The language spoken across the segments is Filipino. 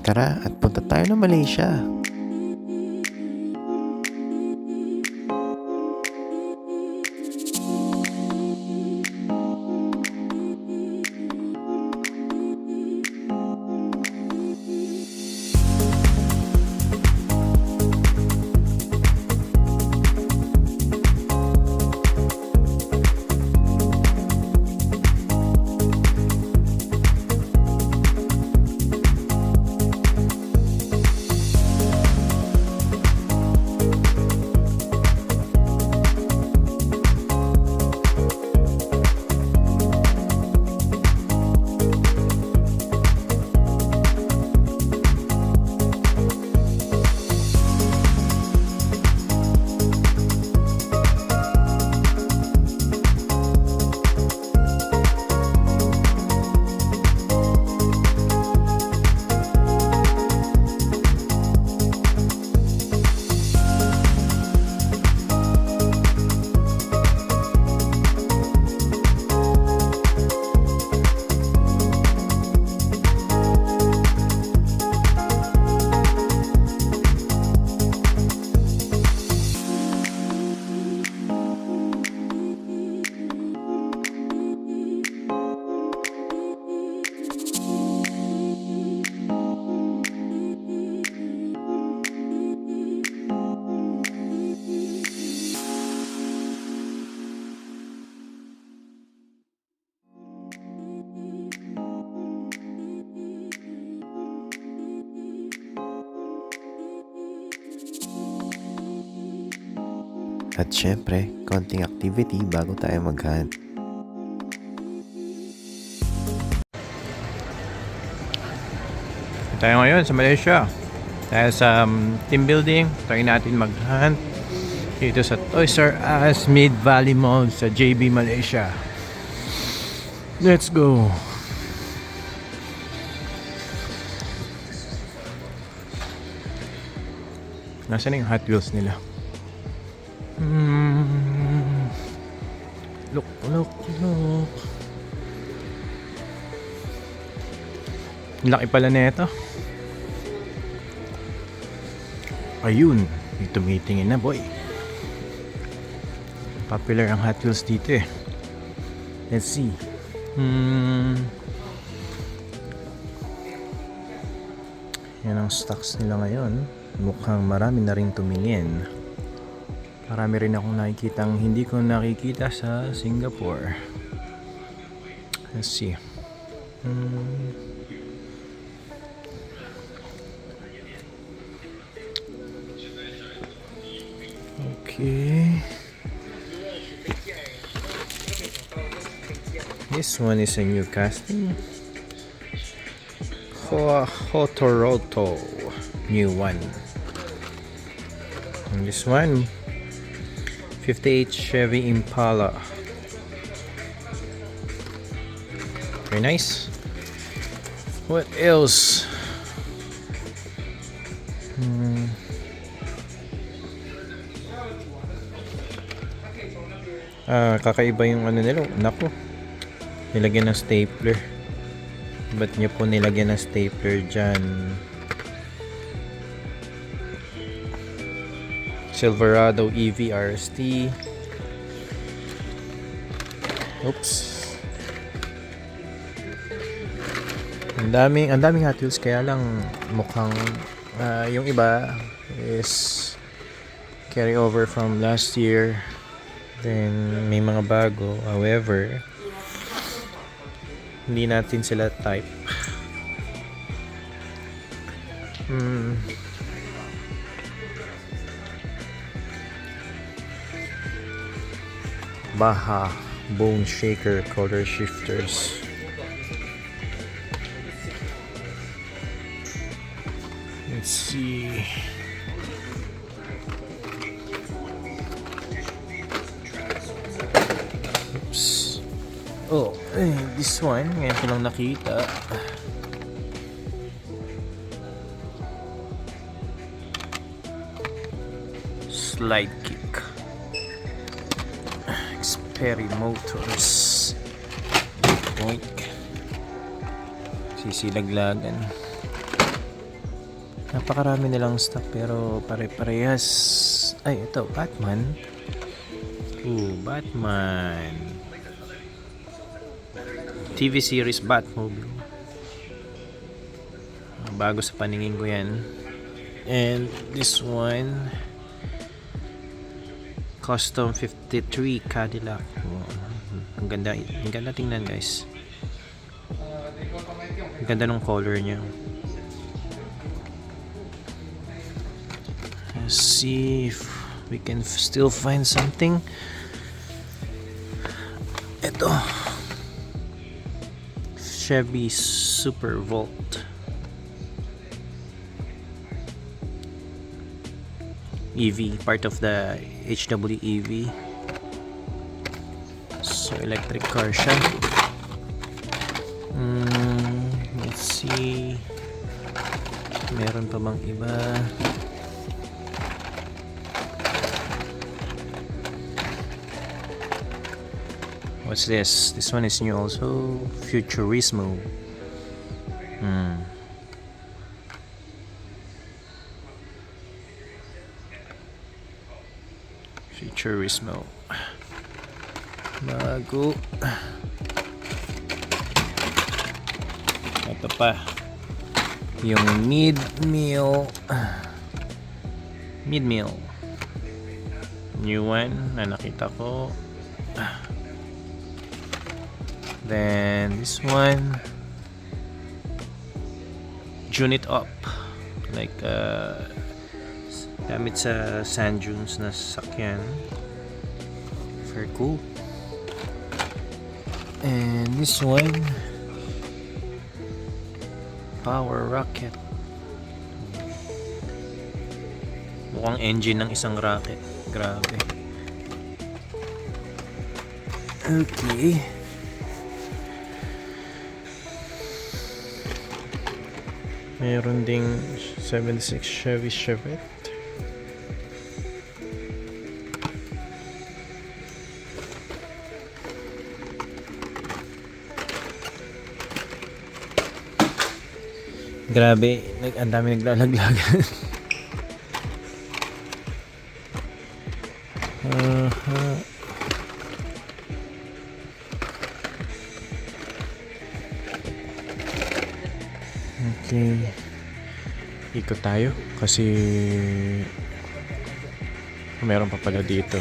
Tara at punta tayo ng Malaysia. At syempre, konting activity bago tayo mag-hunt. Tayo ngayon sa Malaysia. Dahil sa team building, try natin mag-hunt dito sa Toys R Us Mid Valley Mall sa JB Malaysia. Let's go! Nasaan yung Hot Wheels nila? Look. Laki pala nito. Ayun, may tumitingin na boy. Popular ang Hot Wheels dito eh. Let's see. Yan ang stocks nila ngayon. Mukhang marami na rin tumingin. Marami rin akong nakikitang hindi ko nakikita sa Singapore. Let's see. Okay. This one is a new casting. Hotoroto. New one. And this one, 58 Chevy Impala. Very nice. What else? Kakaiba yung ano nila. Naku. Nilagyan ng stapler. Ba't niyo po nilagyan ng stapler dyan? Silverado EV RST. Oops. Ang daming Hot Wheels, kaya lang mukhang yung iba is carry over from last year. Then may mga bago. However, hindi natin sila type. Baja Bone Shaker Color Shifters. Let's see. Oops. Oh, this one, ngayon ko lang nakita. Slide kick. Perry Motors. Boink. Sisilaglagan. Napakarami nilang stock pero pare-parehas. Ay, ito, Batman. Batman. TV series Batmobile. Bago sa paningin ko yan. And this one, Custom 53 Cadillac. Ang ganda tingnan, guys. Ang ganda ng color niya. Let's see if we can still find something. Ito, Chevy Super Volt EV, part of the HW EV. So electric car siya. Let's see, meron pa bang iba? What's this? This one is new also. Futurismo. Futurismo. Bago. Ito pa. Yung mid-meal. New one na nakita ko. Then this one, tune it up, like gamit sa sand dunes na sasakyan. Very cool. And this one, power rocket. Mukhang engine ng isang rocket. Grabe. Okay. Meron ding 76 Chevy Chevette. Grabe, ang dami naglalaglagan. Okay, ikot tayo kasi meron pa pala dito.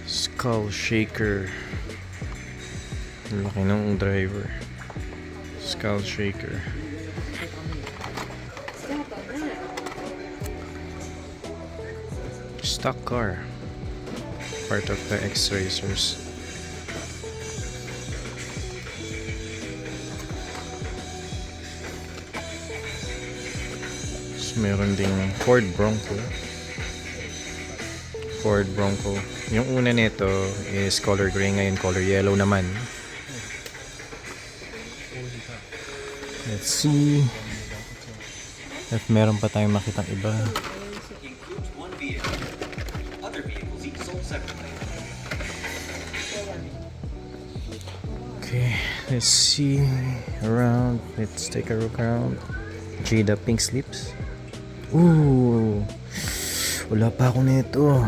Skull Shaker. Laki ng driver. Skull Shaker. Stock car. Part of the X-Racers. Meron ding Ford Bronco. Yung una nito is color gray, ngayon color yellow naman. Let's see if meron pa tayong makitang iba. Okay, let's see around. Let's take a look around. Jada Pink Slips. Ooh, wala pa ako nito.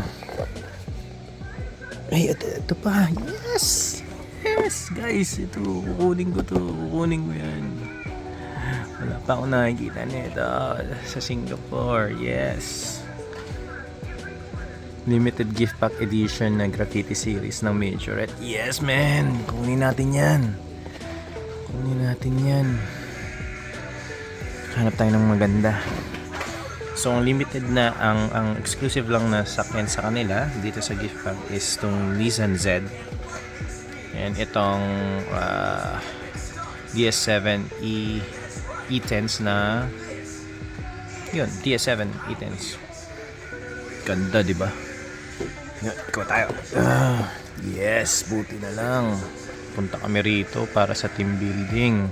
Ay, ito pa. Yes, guys, ito. Kukunin ko yan. Wala pa ako nakikita nito sa Singapore. Yes. Limited gift pack edition na graffiti series ng Majorette. Yes, man. Kunin natin yan. Hanap tayo ng maganda. So, ang limited na, ang exclusive lang na sakyan sa kanila dito sa gift pack is itong Nissan Z. And itong DS7 E10s na yun, DS7 E10s. Ganda, diba? Ikaw tayo. Yes, buti na lang. Punta kami rito para sa team building.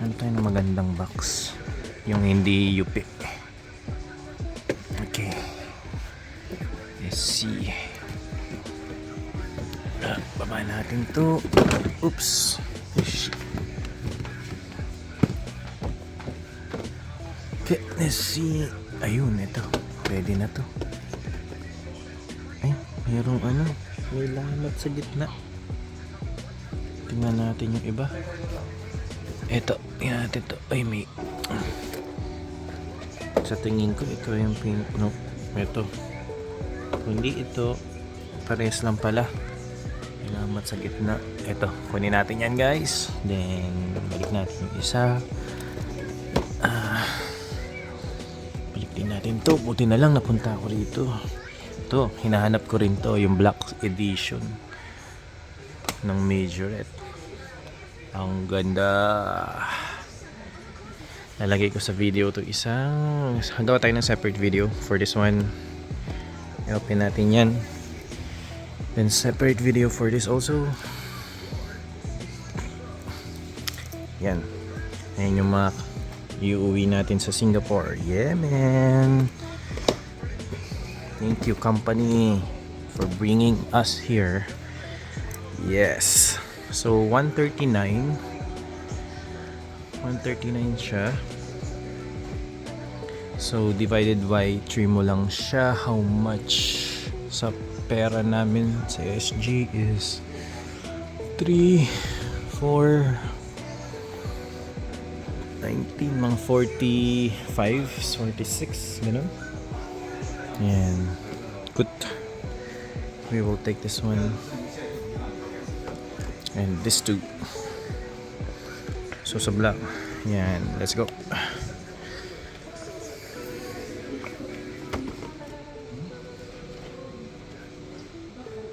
Ano tayo na magandang box? Yung hindi yupi. Okay. Let's see. Baba natin to. Oops. Okay, let's see. Ayun, ito. Pwede na to. Ay, mayroong ano. May lamat sa gitna. Tingnan natin yung iba. Ito, tingnan natin to. Ay, may... Sa tingin ko, ito yung pink. No, ito. Hindi ito. Pares lang pala. May lamat sa gitna. Ito, kunin natin yan guys. Then, balik natin yung isa. Balik din natin to. Buti na lang napunta ako rito. Ito, hinahanap ko rin to. Yung black edition ng Majorette. Ang ganda. Lalagay ko sa video to isang... Gawa tayo ng separate video for this one. I-open natin yan. Then separate video for this also. Yan. Ayan yung mga iuwi natin sa Singapore. Yeah, man. Thank you, company, for bringing us here. Yes. So, 139. 139 siya. So, divided by 3 mo lang siya. How much sa pera namin sa SG is 3, 4, 19, mga 45, 46, gano'n. And good. We will take this one and this two. So sa black. Yan, let's go.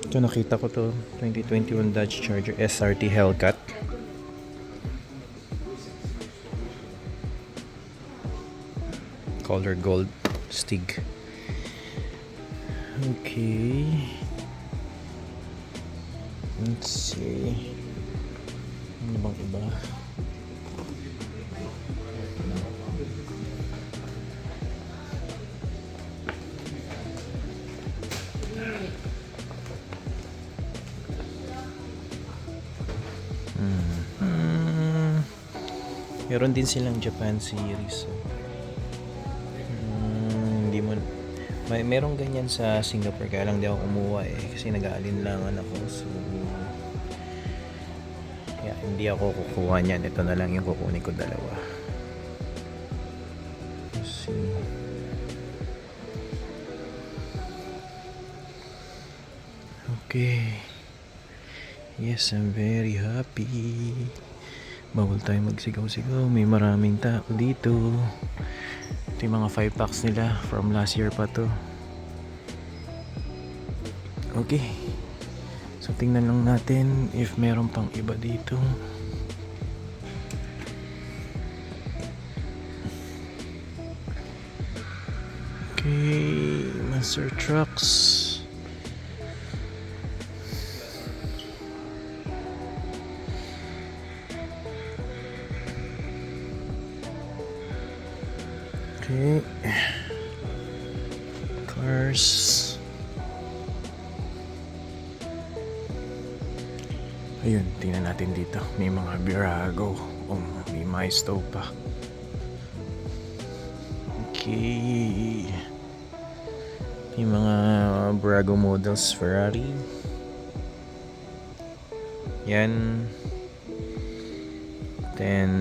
Ito nakita ko to, 2021 Dodge Charger SRT Hellcat. Color gold Stig. Okay. Let's see. Ano bang iba? Meron din silang Japan series. Hindi mo merong ganyan sa Singapore, kaya lang di ako kumuha kasi nag-aalinlangan ako. So yeah, hindi ako kukuha niyan. Ito na lang yung kukunin ko, dalawa. Let's see. Okay. Yes, I'm very happy. Bawal tayo magsigaw-sigaw. May maraming tao dito. Ito yung mga 5 packs nila. From last year pa to. Okay. So tingnan lang natin if meron pang iba dito. Okay. Monster Trucks. Okay. Cars. Ayun, tingnan natin dito. May mga Virago. May Maisto pa. Okay. Yung mga Virago models Ferrari. Yan. Then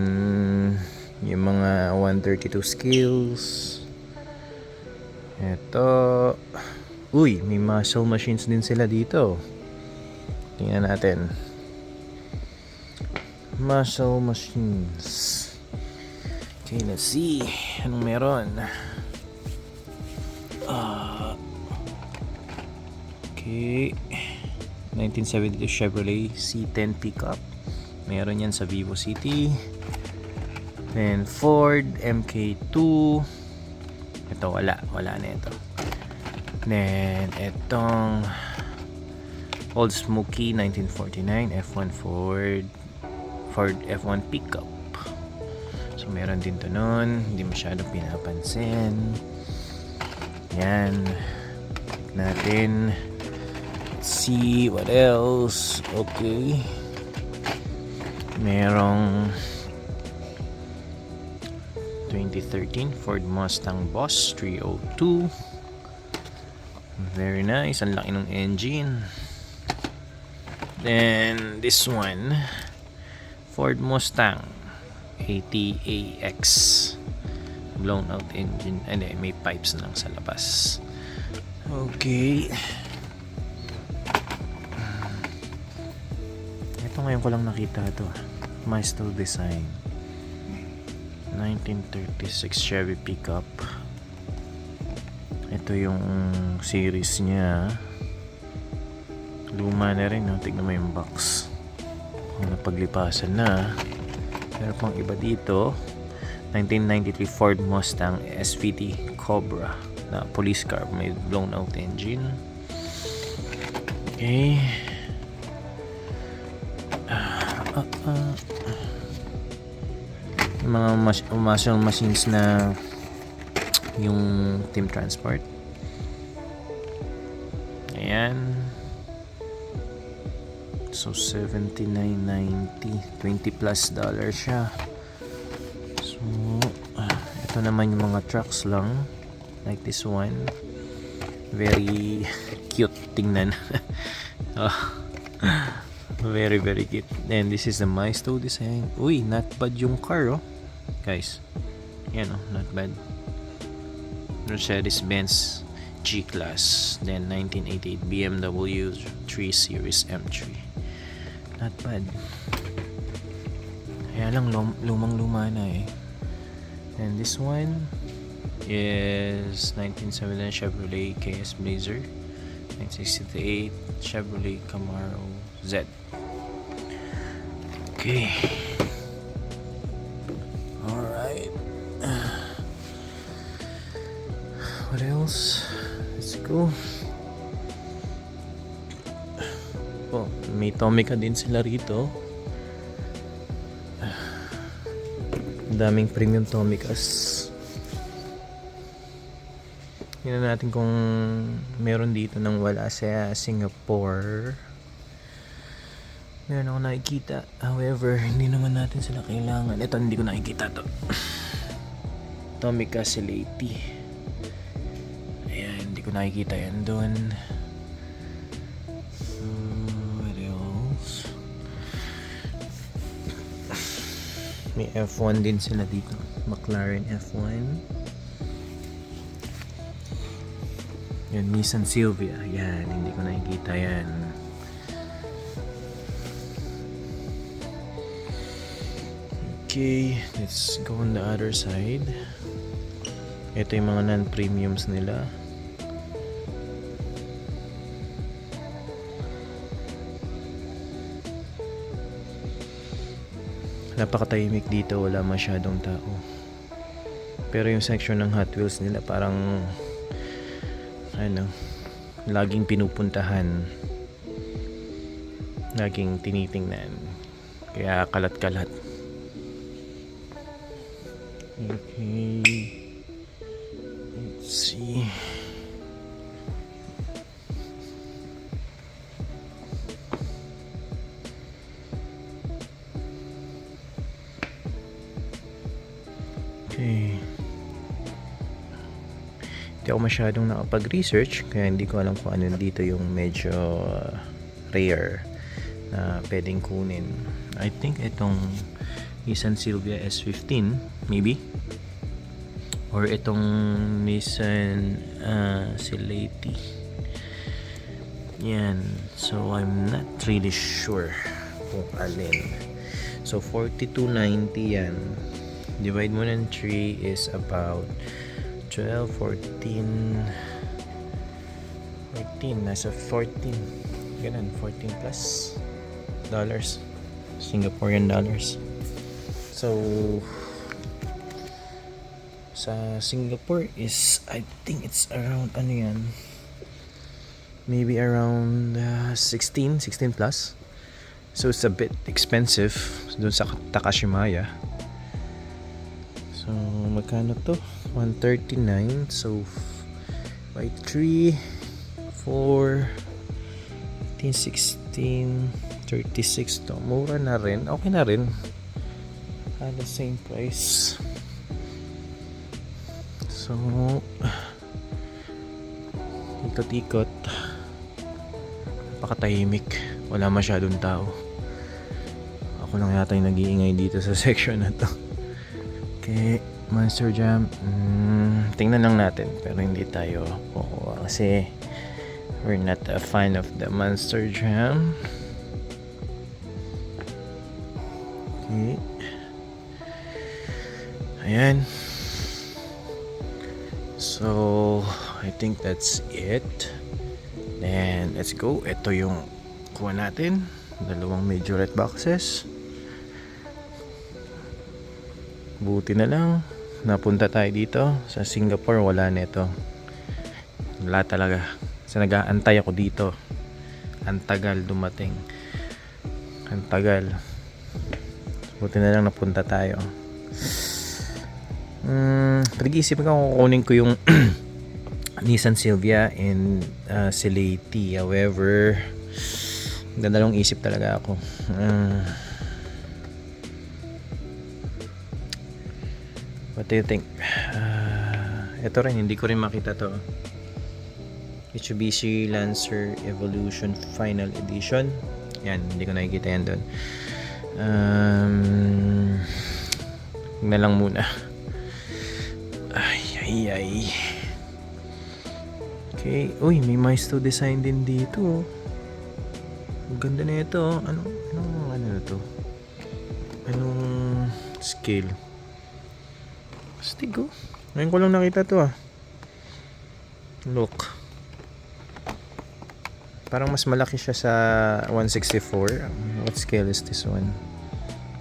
yung mga 132 skills. Ito. Uy, may muscle machines din sila dito. Tingnan natin. Muscle machines. Okay, let's see. Anong meron? Okay. 1972 Chevrolet C10 pickup. Meron yan sa Vivo City. Then Ford MK2. Ito wala na ito. Then itong Old Smoky 1949 F1 Ford F1 pickup. So meron din to nun. Hindi masyadong pinapansin. Yan. Natin. Let's see what else. Okay. Merong 2013 Ford Mustang Boss 302. Very nice. Ang laki ng engine. Then this one, Ford Mustang ATAX. Blown out engine. Hindi, may pipes na lang sa labas. Okay. Ito ngayon ko lang nakita ito. Maestro design. 1936 Chevy pickup. Ito yung series niya. Luma na rin, no? Tignan mo yung box. Napaglipasan na. Pero pang iba dito, 1993 Ford Mustang SVT Cobra na police car, may blown out engine. Okay. Yung mga muscle machines na yung team transport. Ayan. So $79.90, $20 plus siya. So ito naman yung mga trucks lang, like this one. Very cute tingnan. Very cute. And this is the Maestro design. Uy, not bad yung car, oh. Guys, yan, oh, not bad. Mercedes-Benz G-Class. Then 1988 BMW 3 Series M3. Not bad. Kaya lang lumang-luma na eh. And this one is 1979 Chevrolet KS Blazer, 1968 Chevrolet Camaro Z. Okay. Alright. What else? Let's go. Oh, may Tomica din sila rito. Daming premium Tomicas. Tingnan natin kung meron dito nang wala sa Singapore. Meron ako nakikita. However, hindi naman natin sila kailangan. Ito, hindi ko nakikita to. Tomica Celati. Ayan, hindi ko nakikita yan doon. What else? May F1 din sila dito. McLaren F1. Yan, Nissan Silvia. Yan, hindi ko nakikita yan. Okay, let's go on the other side. Ito yung mga non-premiums nila. Napakatahimik dito, wala masyadong tao. Pero yung section ng Hot Wheels nila parang laging pinupuntahan, laging tinitingnan, kaya kalat-kalat. Okay, let's see. Okay, hindi ako masyadong nakapag-research, kaya hindi ko alam kung ano dito yung medyo rare na pwedeng kunin. I think itong Nissan Silvia S15 maybe, or itong Nissan Celati. Yan, so I'm not really sure kung alin. So 42.90 yan. Divide mo ng 3 is about 12, 14, nasa 14, ganun, 14 plus dollars, Singaporean dollars. So sa Singapore is, I think it's around maybe around 16 plus. So it's a bit expensive dun sa Takashimaya. So magkano to? 139. So by 3, 4, 15, 16, 36 to. Mura na rin. Okay na rin. The same price. So, ikot-ikot. Napakatahimik. Wala masyadong tao. Ako lang yata yung nag-iingay dito sa section na to. Okay, Monster Jam. Tingnan lang natin. Pero hindi tayo kukuha kasi we're not a fan of the Monster Jam. Okay. Ayan. So, I think that's it. Then, let's go. Ito yung kuha natin. Dalawang majorette boxes. Buti na lang. Napunta tayo dito. Sa Singapore, wala nito. Wala talaga. Kasi nag-aantay ako dito. Ang tagal dumating. Ang tagal. Buti na lang napunta tayo. Pag-iisip ko kung kukunin ko yung Nissan Silvia and Celeity. However, gandalong isip talaga ako. What do you think? Ito rin, hindi ko rin makita to. Mitsubishi Lancer Evolution Final Edition. Yan, hindi ko nakikita yan doon. Na lang muna. Ay. Okay. Uy, may Maisto design din dito. Ang ganda na ito. Ano na to? Anong scale? Astig, oh. Ngayon ko lang nakita to, ah. Look. Parang mas malaki siya sa 164. What scale is this one?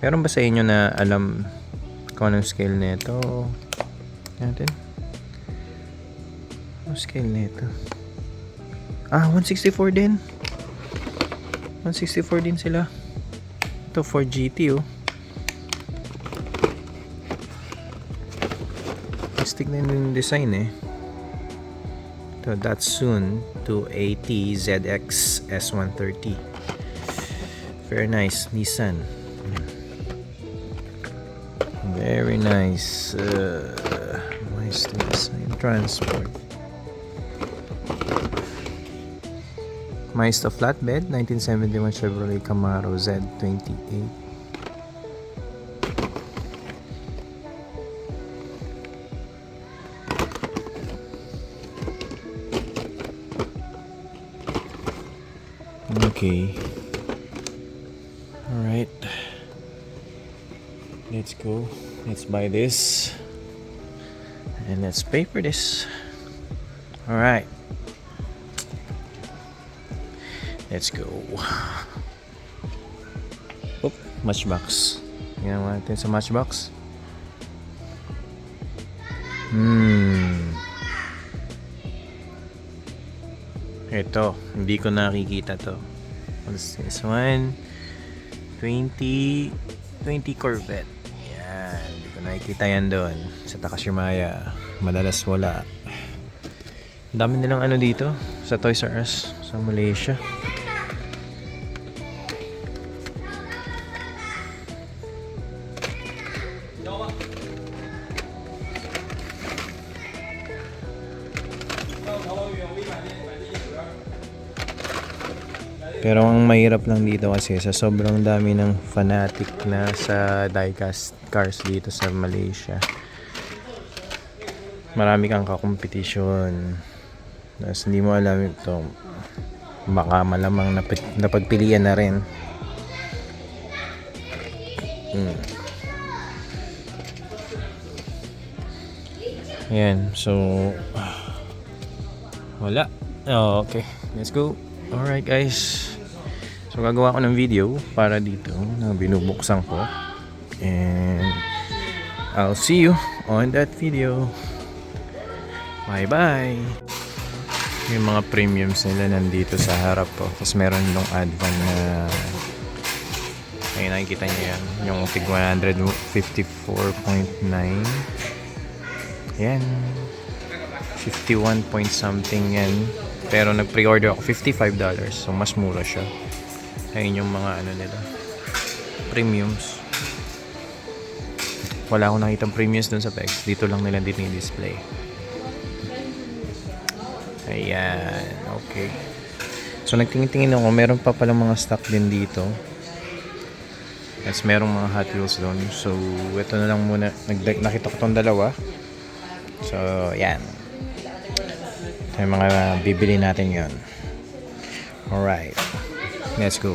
Meron ba sa inyo na alam kung anong scale nito? Natin. Anong scale nito? 164 din. 164 din sila. Ito for GT, oh. Stick na yung design, eh. Ito, Datsun 280 ZX S130. Very nice. Nissan. Very nice. Nice design. Transport. Maisto flatbed 1971 Chevrolet Camaro Z28. Okay. Alright. Let's go. Let's buy this. And let's pay for this. Alright. Let's go. Oop, Matchbox. Tingnan natin sa Matchbox. Ito, hindi ko nakikita to. What's this one? 20 Corvette. Yan, hindi ko nakikita yan doon sa Takashimaya. Madalas wala. Ang dami nilang ano dito sa Toys R Us sa Malaysia. Pero ang mahirap lang dito kasi sa sobrang dami ng fanatic na sa diecast cars dito sa Malaysia. Marami kang kakompetisyon. Tapos hindi mo alam ito. Baka malamang napagpilian na rin. Ayan. So, wala. Oh, okay. Let's go. Alright guys. So gagawa ko ng video para dito na binubuksan ko. And I'll see you on that video. Bye bye. Yung mga premiums nila nandito sa harap ko. Tapos meron yung Advan na ayun, nakikita niyo yan. Yung tig 154.9. Yan. 51 point something yan. Pero nag-pre-order ako $55. So mas mura siya. Ayun yung mga ano nila. Premiums. Wala akong nakitang premiums dun sa PEX. Dito lang nila din i-display. Ayan, okay. So nagtingin-tingin ako, meron pa palang mga stock din dito. Yes, merong mga Hot Wheels doon. So ito na lang muna. Nakita ko tong dalawa. So yan. Ito yung mga bibili natin yon. Alright. Let's go.